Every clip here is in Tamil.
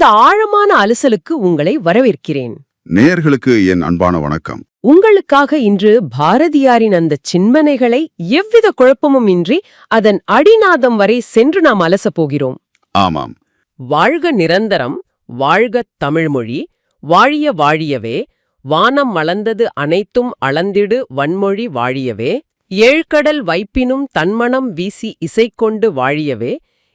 இந்த ஆழமான அலசலுக்கு உங்களை வரவேற்கிறேன். நேயர்களுக்கு என் அன்பான வணக்கம். உங்களுக்காக இன்று பாரதியாரின் அந்த சிந்தனைகளை எவ்வித குழப்பமும் இன்றி அதன் அடிநாதம் வரை சென்று நாம் அலசப் போகிறோம். ஆமாம். வாழ்க நிரந்தரம், வாழ்க தமிழ்மொழி, வாழிய வாழியவே, வானம் மளந்தது அனைத்தும் அளந்திடு வன்மொழி வாழியவே, ஏழ்கடல் வைப்பினும் தன்மனம் வீசி இசைக்கொண்டு வாழியவே,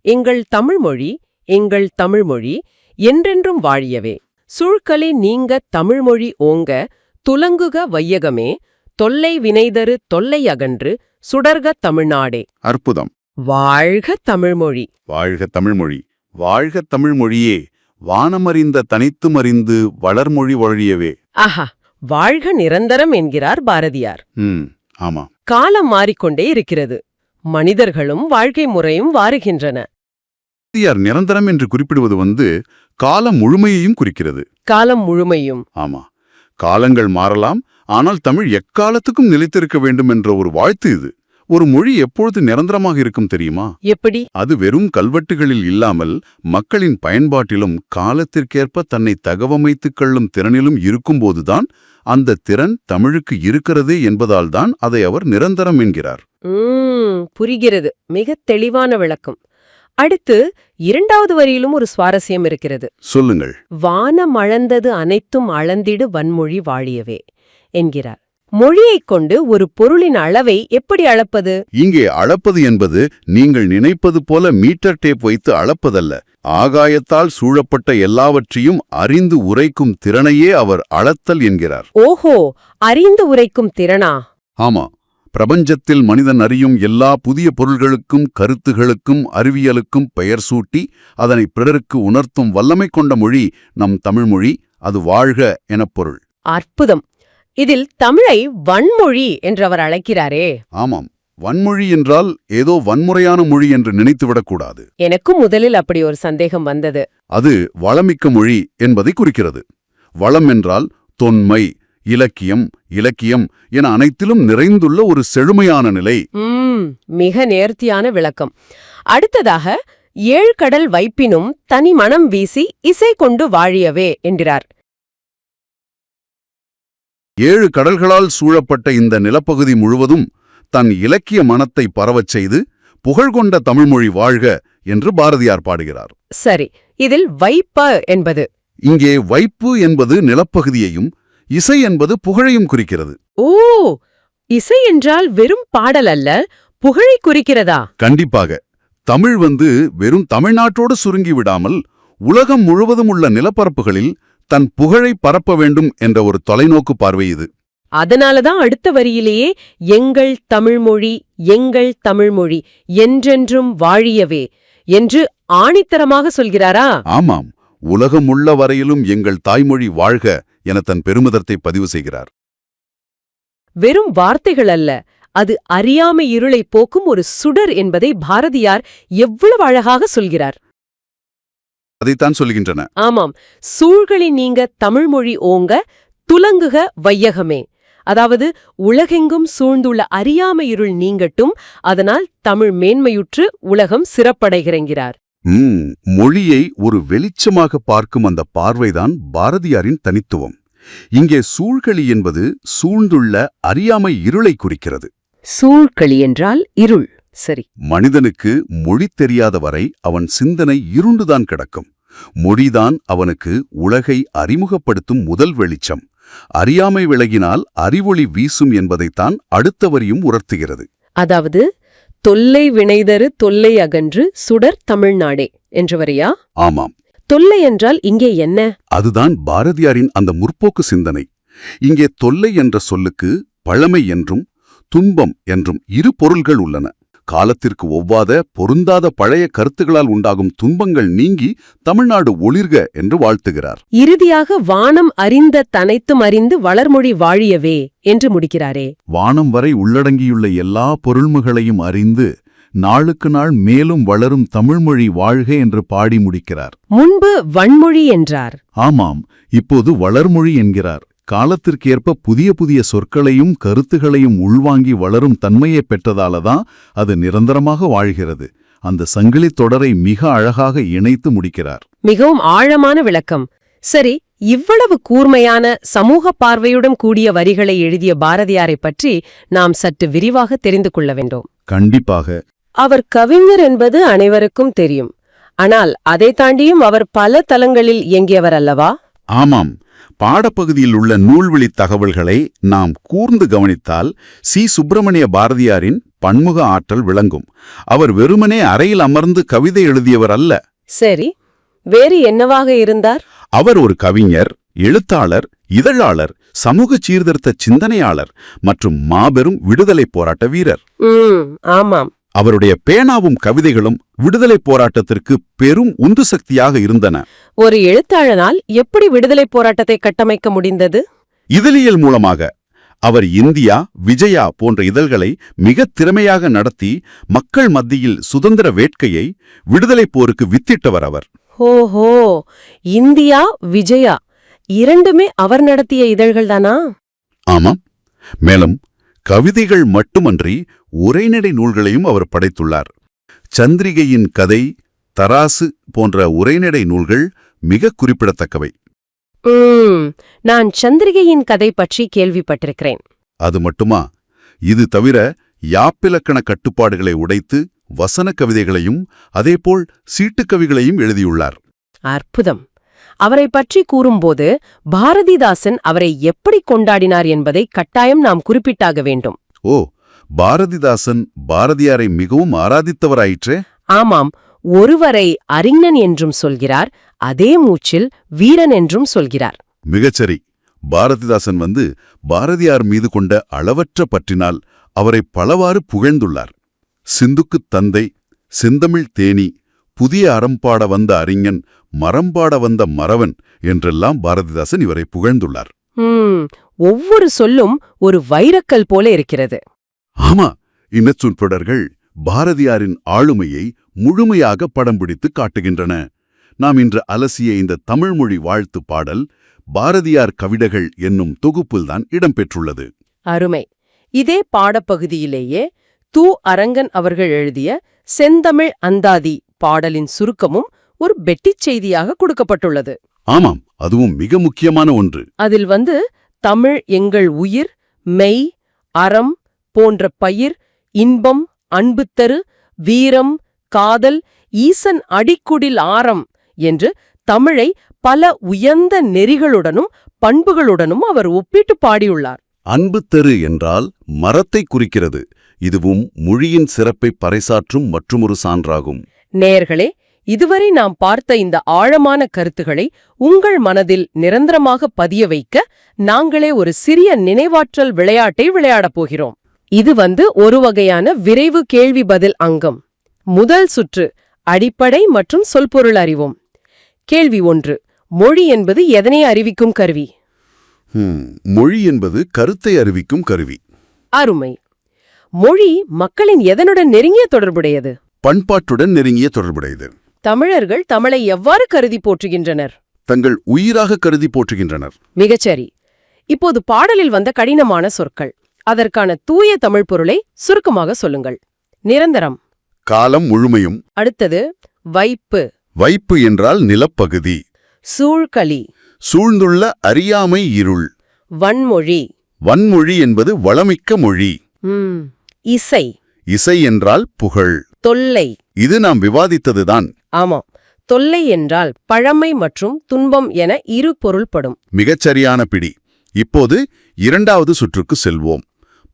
எங்கள் தமிழ்மொழி எங்கள் தமிழ்மொழி என்றென்றும் வாழியவே, சூழ்கலி நீங்க தமிழ்மொழி ஓங்க, துலங்குக வையகமே, தொல்லை வினைதரு தொல்லை அகன்று சுடர்க தமிழ்நாடே. அற்புதம். வாழ்க தமிழ்மொழி. வாழ்க தமிழ்மொழி. வாழ்க தமிழ்மொழியே, வானமறிந்த தனித்துமறிந்து வளர்மொழி வழியவே. ஆஹா, வாழ்க நிரந்தரம் என்கிறார் பாரதியார். ஆமா. காலம் மாறிக்கொண்டே இருக்கிறது, மனிதர்களும் வாழ்க்கை முறையும் வாருகின்றன. பாரதியார் நிரந்தரம் என்று குறிப்பிடுவது காலம் முழுமையையும் குறிக்கிறது. காலம் முழுமையும். ஆமா. காலங்கள் மாறலாம், ஆனால் தமிழ் எக்காலத்துக்கும் நிலைத்திருக்க வேண்டும் என்ற ஒரு வாழ்த்து இது. ஒரு மொழி எப்பொழுது நிரந்தரமாக இருக்கும் தெரியுமா? எப்படி? அது வெறும் கல்வெட்டுகளில் இல்லாமல் மக்களின் பயன்பாட்டிலும் காலத்திற்கேற்ப தன்னை தகவமைத்துக் கொள்ளும் திறனிலும் இருக்கும்போதுதான் அந்த திறன் தமிழுக்கு இருக்கிறது என்பதால்தான் அதை அவர் நிரந்தரம் என்கிறார். புரிகிறது. மிக தெளிவான விளக்கம். அடுத்து இரண்டாவது வரியிலும் ஒரு சுவாரஸ்யம் இருக்கிறது. சொல்லுங்கள். வானம் அளந்தது அனைத்தும் அளந்திடு வன்மொழி வாழியவே என்கிறார். மொழியைக் கொண்டு ஒரு பொருளின் அளவை எப்படி அளப்பது? இங்கே அளப்பது என்பது நீங்கள் நினைப்பது போல மீட்டர் டேப் வைத்து அளப்பதல்ல. ஆகாயத்தால் சூழப்பட்ட எல்லாவற்றையும் அறிந்து உரைக்கும் திறனையே அவர் அளத்தல் என்கிறார். ஓஹோ, அறிந்து உரைக்கும் திறனா? ஆமா. பிரபஞ்சத்தில் மனிதன் அறியும் எல்லா புதிய பொருள்களுக்கும் கருத்துகளுக்கும் அறிவியலுக்கும் பெயர் சூட்டி அதனை பிறருக்கு உணர்த்தும் வல்லமை கொண்ட மொழி நம் தமிழ்மொழி. அது வாழ்க எனப் பொருள். அற்புதம். இதில் தமிழை வன்மொழி என்று அவர் அழைக்கிறாரே. ஆமாம். வன்மொழி என்றால் ஏதோ வன்முறையான மொழி என்று நினைத்துவிடக்கூடாது. எனக்கும் முதலில் அப்படி ஒரு சந்தேகம் வந்தது. அது வளமிக்க மொழி என்பதை குறிக்கிறது. வளம் என்றால் தொன்மை, இலக்கியம், இலக்கியம் என அனைத்திலும் நிறைந்துள்ள ஒரு செழுமையான நிலை. மிக நேர்த்தியான விளக்கம். அடுத்ததாக ஏழ்கடல் வைப்பினும் தனி மனம் வீசி இசை கொண்டு வாழியவே என்கிறார். 7 கடல்களால் சூழப்பட்ட இந்த நிலப்பகுதி முழுவதும் தன் இலக்கிய மனத்தை பரவச் செய்து புகழ்கொண்ட தமிழ்மொழி வாழ்க என்று பாரதியார் பாடுகிறார். சரி, இதில் வைப்ப என்பது? இங்கே வைப்பு என்பது நிலப்பகுதியையும் இசை என்பது புகழையும் குறிக்கிறது. ஓ, இசை என்றால் வெறும் பாடல் அல்ல, புகழை குறிக்கிறதா? கண்டிப்பாக. தமிழ் வெறும் தமிழ்நாட்டோடு சுருங்கி விடாமல் உலகம் முழுவதும் உள்ள நிலப்பரப்புகளில் தன் புகழை பரப்ப வேண்டும் என்ற ஒரு தொலைநோக்கு பார்வை இது. அதனாலதான் அடுத்த வரியிலேயே எங்கள் தமிழ்மொழி எங்கள் தமிழ்மொழி என்றென்றும் வாழியவே என்று ஆணித்தரமாக சொல்கிறாரா? ஆமாம். உலகம் உள்ள வரையிலும் எங்கள் தாய்மொழி வாழ்க என தன் பெருமிதத்தை பதிவு செய்கிறார். வெறும் வார்த்தைகள் அல்ல, அது அறியாமை இருளை போக்கும் ஒரு சுடர் என்பதை பாரதியார் எவ்வளவு அழகாக சொல்கிறார். அதைத்தான் சொல்கின்றன. ஆமாம். சூழ்களி நீங்க தமிழ்மொழி ஓங்க, துலங்குக வையகமே. அதாவது உலகெங்கும் சூழ்ந்துள்ள அறியாமை இருள் நீங்கட்டும், அதனால் தமிழ் மேன்மையுற்று உலகம் சிறப்படைகிறென்கிறார். மொழியை ஒரு வெளிச்சமாக பார்க்கும் அந்த பார்வைதான் பாரதியாரின் தனித்துவம். இங்கே சூழ்களி என்பது சூழ்ந்துள்ள அறியாமை இருளை குறிக்கிறது. சூழ்களி என்றால் இருள். சரி. மனிதனுக்கு மொழி தெரியாத வரை அவன் சிந்தனை இருண்டுதான் கிடக்கும். மொழிதான் அவனுக்கு உலகை அறிமுகப்படுத்தும் முதல் வெளிச்சம். அறியாமை விலகினால் அறிவொளி வீசும் என்பதைத்தான் அடுத்த வரியும் உணர்த்துகிறது. அதாவது தொல்லை வினைதரு தொல்லை அகன்று சுடர் தமிழ்நாடே என்றவரையா? ஆமாம். தொல்லை என்றால் இங்கே என்ன? அதுதான் பாரதியாரின் அந்த முற்போக்கு சிந்தனை. இங்கே தொல்லை என்ற சொல்லுக்கு பழமை என்றும் துன்பம் என்றும் 2 பொருள்கள் உள்ளன. காலத்திற்கு ஒவ்வாத பொருந்தாத பழைய கருத்துகளால் உண்டாகும் துன்பங்கள் நீங்கி தமிழ்நாடு ஒளிர்க என்று வாழ்த்துகிறார். இறுதியாக வானம் அறிந்த தனைத்தும் அறிந்து வளர்மொழி வாழியவே என்று முடிக்கிறாரே. வானம் வரை உள்ளடங்கியுள்ள எல்லா பொருள்முகளையும் அறிந்து நாளுக்கு நாள் மேலும் வளரும் தமிழ்மொழி வாழ்க என்று பாடி முடிக்கிறார். முன்பு வன்மொழி என்றார். ஆமாம், இப்போது வளர்மொழி என்கிறார். காலத்திற்கேற்ப புதிய புதிய சொற்களையும் கருத்துகளையும் உள்வாங்கி வளரும் தன்மையை பெற்றதாலதான் அது நிரந்தரமாக வாழ்கிறது. அந்த சங்கிலித் தொடரை மிக அழகாக இணைத்து முடிக்கிறார். மிகவும் ஆழமான விளக்கம். சரி, இவ்வளவு கூர்மையான சமூக பார்வையுடன் கூடிய வரிகளை எழுதிய பாரதியாரைப் பற்றி நாம் சற்று விரிவாக தெரிந்து கொள்ள வேண்டும். கண்டிப்பாக. அவர் கவிஞர் என்பது அனைவருக்கும் தெரியும். ஆனால் அதை தாண்டியும் அவர் பல தலங்களில் இயங்கியவர் அல்லவா? ஆமாம். பாடப்பகுதியில் உள்ள நூல்வழித் தகவல்களை நாம் கூர்ந்து கவனித்தால் சுப்பிரமணிய பாரதியாரின் பன்முக ஆற்றல் விளங்கும். அவர் வெறுமனே அறையில் அமர்ந்து கவிதை எழுதியவர் அல்ல. சரி, வேறு என்னவாக இருந்தார்? அவர் ஒரு கவிஞர், எழுத்தாளர், இதழாளர், சமூக சீர்திருத்த சிந்தனையாளர் மற்றும் மாபெரும் விடுதலைப் போராட்ட வீரர். ஆமாம். அவருடைய பேனாவும் கவிதைகளும் விடுதலைப் போராட்டத்திற்கு பெரும் உந்து சக்தியாக இருந்தன. ஒரு எழுத்தாளனால் எப்படி விடுதலைப் போராட்டத்தை கட்டமைக்க முடிந்தது? இதழியல் மூலமாக. அவர் இந்தியா, விஜயா போன்ற இதழ்களை மிகத் திறமையாக நடத்தி மக்கள் மத்தியில் சுதந்திர வேட்கையை, விடுதலைப் போருக்கு வித்திட்டவர் அவர். ஓஹோ, இந்தியா, விஜயா இரண்டுமே அவர் நடத்திய இதழ்கள்தானா? ஆமாம். மேலும் கவிதைகள் மட்டுமன்றி உரைநடை நூல்களையும் அவர் படைத்துள்ளார். சந்திரிகையின் கதை, தராசு போன்ற உரைநடை நூல்கள் மிக குறிப்பிடத்தக்கவை. நான் சந்திரிகையின் கதை பற்றி கேள்விப்பட்டிருக்கிறேன். அது மட்டுமா? இது தவிர யாப்பிலக்கண கட்டுப்பாடுகளை உடைத்து வசன கவிதைகளையும் அதேபோல் சீட்டுக்கவிகளையும் எழுதியுள்ளார். அற்புதம். அவரை பற்றி கூறும்போது பாரதிதாசன் அவரை எப்படி கொண்டாடினார் என்பதை கட்டாயம் நாம் குறிப்பிட்டாக வேண்டும். ஓ, பாரதிதாசன் பாரதியாரை மிகவும் ஆராதித்தவராயிற்றே. ஆமாம். ஒருவரை அறிஞன் என்றும் சொல்கிறார், அதே மூச்சில் வீரன் என்றும் சொல்கிறார். மிகச்சரி. பாரதிதாசன் பாரதியார் மீது கொண்ட அளவற்ற பற்றினால் அவரை பலவாறு புகழ்ந்துள்ளார். சிந்துக்குத் தந்தை, செந்தமிழ் தேனி, புதிய அறம்பாட வந்த அறிஞன், மரம்பாட வந்த மறவன் என்றெல்லாம் பாரதிதாசன் இவரை புகழ்ந்துள்ளார். ஒவ்வொரு சொல்லும் ஒரு வைரக்கல் போல இருக்கிறது. ஆமா. இனச்சொற்பொடர்கள் பாரதியாரின் ஆளுமையை முழுமையாக படம் பிடித்து காட்டுகின்றன. நாம் இன்று அலசிய இந்த தமிழ்மொழி வாழ்த்து பாடல் பாரதியார் கவிதைகள் என்னும் தொகுப்பில்தான் இடம்பெற்றுள்ளது. அருமை. இதே பாடப்பகுதியிலேயே து. அரங்கன் அவர்கள் எழுதிய செந்தமிழ் அந்தாதி பாடலின் சுருக்கமும் ஒரு பெட்டிச் செய்தியாக கொடுக்கப்பட்டுள்ளது. ஆமாம், அதுவும் மிக முக்கியமான ஒன்று. அதில் தமிழ் எங்கள் உயிர், மெய், அறம் போன்ற பயிர், இன்பம், அன்புத்தரு, வீரம், காதல், ஈசன் அடிக்குடில் ஆரம் என்று தமிழை பல உயர்ந்த நெறிகளுடனும் பண்புகளுடனும் அவர் ஒப்பிட்டு பாடியுள்ளார். அன்புத்தரு என்றால் மரத்தை குறிக்கிறது. இதுவும் மொழியின் சிறப்பை பறைசாற்றும் மற்றுமொரு சான்றாகும். நேயர்களே, இதுவரை நாம் பார்த்த இந்த ஆழமான கருத்துக்களை உங்கள் மனதில் நிரந்தரமாக பதிய வைக்க நாங்களே ஒரு சிறிய நினைவாற்றல் விளையாட்டை விளையாடப் போகிறோம். இது ஒரு வகையான விரைவு கேள்வி பதில் அங்கம். முதல் சுற்று, அடிப்படை மற்றும் சொல்பொருள் அறிவோம். கேள்வி 1. மொழி என்பது எதனை அறிவிக்கும் கருவி? மொழி என்பது கருத்தை அறிவிக்கும் கருவி. அருமை. மொழி மக்களின் எதனுடன் நெருங்கிய தொடர்புடையது? பண்பாட்டுடன் நெருங்கிய தொடர்புடையது. தமிழர்கள் தமிழை எவ்வாறு கருதி போற்றுகின்றனர்? தங்கள் உயிராக கருதி போற்றுகின்றனர். மிகச்சரி. இப்போது பாடலில் வந்த கடினமான சொற்கள், அதற்கான தூய தமிழ் பொருளை சுருக்கமாக சொல்லுங்கள். நிரந்தரம், காலம் முழுமையும். அடுத்தது வைப்பு. வைப்பு என்றால் நிலப்பகுதி. சூழ்களி, சூழ்ந்துள்ள அறியாமை இருள். வன்மொழி, வன்மொழி என்பது வளமிக்க மொழி. இசை. இசை என்றால் புகழ். தொல்லை. இது நாம் விவாதித்ததுதான். ஆமாம். தொல்லை என்றால் பழமை மற்றும் துன்பம் என இரு பொருள்படும். மிகச்சரியான பிடி. இப்போது 2வது சுற்றுக்கு செல்வோம்.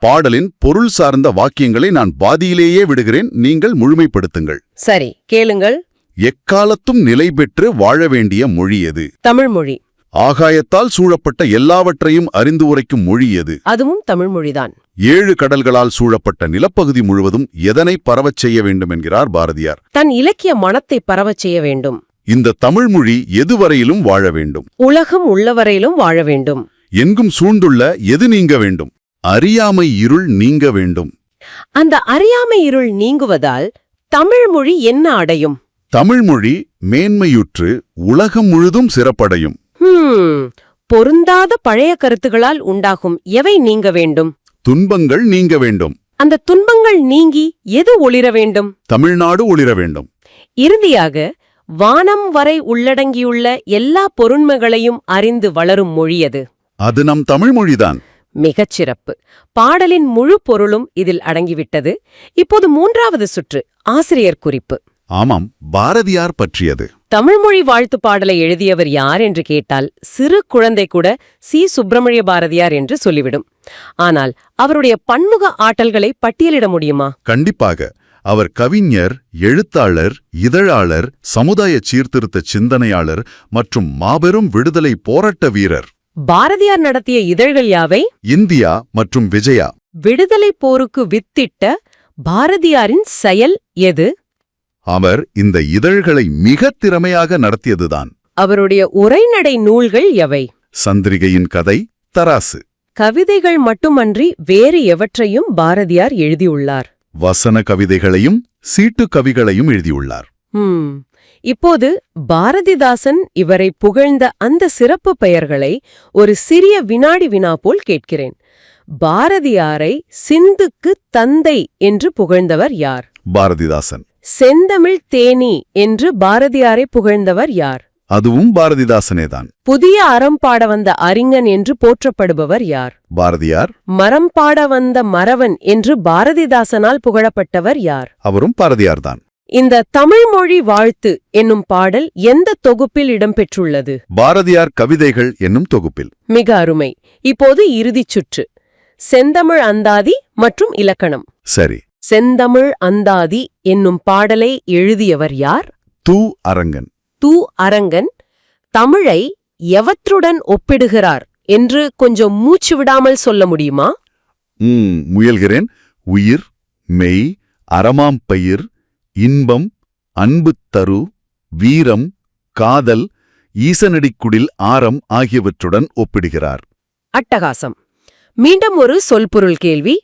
பாடலின் பொருள் சார்ந்த வாக்கியங்களை நான் பாதியிலேயே விடுகிறேன், நீங்கள் முழுமைப்படுத்துங்கள். சரி, கேளுங்கள். எக்காலத்தும் நிலை பெற்று வாழ வேண்டிய மொழி எது? தமிழ்மொழி. ஆகாயத்தால் சூழப்பட்ட எல்லாவற்றையும் அறிந்து உரைக்கும் மொழி எது? அதுவும் தமிழ்மொழிதான். 7 கடல்களால் சூழப்பட்ட நிலப்பகுதி முழுவதும் எதனை பரவச் செய்ய வேண்டும் என்கிறார் பாரதியார்? தன் இலக்கிய மனத்தை பரவச் செய்ய வேண்டும். இந்த தமிழ்மொழி எதுவரையிலும் வாழ வேண்டும்? உலகம் உள்ளவரையிலும் வாழ வேண்டும். எங்கும் சூழ்ந்துள்ள எது நீங்க வேண்டும்? அறியாமை இருள் நீங்க வேண்டும். அந்த அறியாமை இருள் நீங்குவதால் தமிழ்மொழி என்ன அடையும்? தமிழ்மொழி மேன்மையுற்று உலகம் முழுதும் சிறப்படையும். பொருந்தாத பழைய கருத்துகளால் உண்டாகும் எவை நீங்க வேண்டும்? துன்பங்கள் நீங்க வேண்டும். அந்த துன்பங்கள் நீங்கி எது ஒளிர வேண்டும்? தமிழ்நாடு ஒளிர வேண்டும். இறுதியாக, வானம் வரை உள்ளடங்கியுள்ள எல்லா பொருண்மைகளையும் அறிந்து வளரும் மொழியது. அது நம் தமிழ் மொழிதான். மிகச்சிறப்பு. பாடலின் முழு பொருளும் இதில் அடங்கிவிட்டது. இப்போது 3வது சுற்று, ஆசிரியர் குறிப்பு. ஆமாம், பாரதியார் பற்றியது. தமிழ்மொழி வாழ்த்து பாடலை எழுதியவர் யார் என்று கேட்டால் சிறு குழந்தை கூட சி. சுப்பிரமணிய பாரதியார் என்று சொல்லிவிடும். ஆனால் அவருடைய பன்முக ஆற்றல்களை பட்டியலிட முடியுமா? கண்டிப்பாக. அவர் கவிஞர், எழுத்தாளர், இதழாளர், சமுதாய சீர்திருத்த சிந்தனையாளர் மற்றும் மாபெரும் விடுதலை போராட்ட வீரர். பாரதியார் நடத்திய இதழ்கள் யாவை? இந்தியா மற்றும் விஜயா. விடுதலை போருக்கு வித்திட்ட பாரதியாரின் செயல் எது? அவர் இந்த இதழ்களை மிக திறமையாக நடத்தியதுதான். அவருடைய உரைநடை நூல்கள் எவை? சந்திரிகையின் கதை, தராசு. கவிதைகள் மட்டுமன்றி வேறு எவற்றையும் பாரதியார் எழுதியுள்ளார்? வசன கவிதைகளையும் சீட்டு கவிகளையும் எழுதியுள்ளார். இப்போது பாரதிதாசன் இவரை புகழ்ந்த அந்த சிறப்பு பெயர்களை ஒரு சிறிய வினாடி வினா போல் கேட்கிறேன். பாரதியாரை சிந்துக்கு தந்தை என்று புகழ்ந்தவர் யார்? பாரதிதாசன். செந்தமிழ் தேனி என்று பாரதியாரை புகழ்ந்தவர் யார்? அதுவும் பாரதிதாசனேதான். புதிய அறம் பாட வந்த அறிஞன் என்று போற்றப்படுபவர் யார்? பாரதியார். மரம் பாட வந்த மறவன் என்று பாரதிதாசனால் புகழப்பட்டவர் யார்? அவரும் பாரதியார்தான். இந்த தமிழ்மொழி வாழ்த்து என்னும் பாடல் எந்த தொகுப்பில் இடம்பெற்றுள்ளது? பாரதியார் கவிதைகள் என்னும் தொகுப்பில். மிக அருமை. இப்போது இறுதிச் சுற்று, செந்தமிழ் அந்தாதி மற்றும் இலக்கணம். சரி. செந்தமிழ் அந்தாதி என்னும் பாடலை எழுதியவர் யார்? து. அரங்கன். து. அரங்கன் தமிழை எவற்றுடன் ஒப்பிடுகிறார் என்று கொஞ்சம் மூச்சு விடாமல் சொல்ல முடியுமா? முயல்கிறேன். உயிர், மெய், அறமாம் பயிர், இன்பம், அன்பு தரு, வீரம், காதல், ஈசனடிக்குடில் ஆரம் ஆகியவற்றுடன் ஒப்பிடுகிறார். அட்டகாசம். மீண்டும் ஒரு சொல்பொருள் கேள்வி.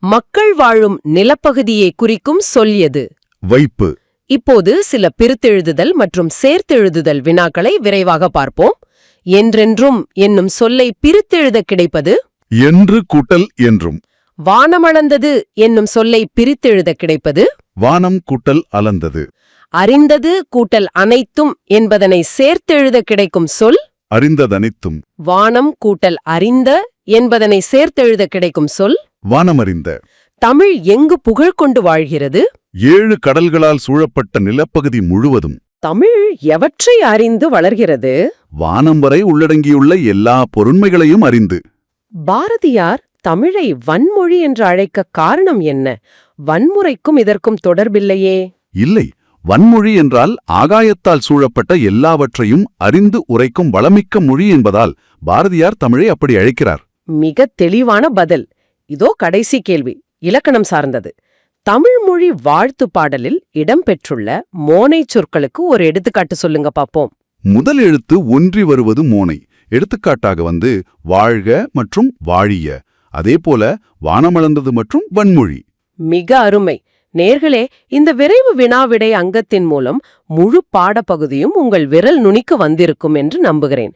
மக்கள் வாழும் நிலப்பகுதியை குறிக்கும் சொல் எது? வைப்பு. இப்போது சில பிரித்தெழுதுதல் மற்றும் சேர்த்தெழுதுதல் வினாக்களை விரைவாக பார்ப்போம். என்றென்றும் என்னும் சொல்லை பிரித்தெழுத கிடைப்பது? என்று கூட்டல் என்றும். வானமளந்தது என்னும் சொல்லை பிரித்தெழுத கிடைப்பது? வானம் கூட்டல் அளந்தது. அறிந்தது கூட்டல் அனைத்தும் என்பதனை சேர்த்தெழுத கிடைக்கும் சொல்? அறிந்ததனைத்தும். வானம் கூட்டல் அறிந்த என்பதனை சேர்த்தெழுத கிடைக்கும் சொல்? வானமறிந்த. தமிழ் எங்கு புகழ் கொண்டு வாழ்கிறது? 7 கடல்களால் சூழப்பட்ட நிலப்பகுதி முழுவதும். தமிழ் எவற்றை அறிந்து வளர்கிறது? வானம் வரை உள்ளடங்கியுள்ள எல்லா பொருண்மைகளையும் அறிந்து. பாரதியார் தமிழை வன்மொழி என்று அழைக்க காரணம் என்ன? வன்முறைக்கும் இதற்கும் தொடர்பில்லையே. இல்லை, வன்மொழி என்றால் ஆகாயத்தால் சூழப்பட்ட எல்லாவற்றையும் அறிந்து உரைக்கும் வளமிக்க மொழி என்பதால் பாரதியார் தமிழை அப்படி அழைக்கிறார். மிக தெளிவான பதில். இதோ கடைசி கேள்வி, இலக்கணம் சார்ந்தது. தமிழ்மொழி வாழ்த்து பாடலில் இடம்பெற்றுள்ள மோனை சொற்களுக்கு ஒரு எடுத்துக்காட்டு சொல்லுங்க பாப்போம். முதல் எழுத்து ஒன்றி வருவது மோனை. எடுத்துக்காட்டாக வாழ்க மற்றும் வாழிய. அதேபோல வானமளந்தது மற்றும் வன்மொழி. மிக அருமை. நேர்களே, இந்த விரைவு வினாவிடை அங்கத்தின் மூலம் முழு பாடப்பகுதியும் உங்கள் விரல் நுனிக்கு வந்திருக்கும் என்று நம்புகிறேன்.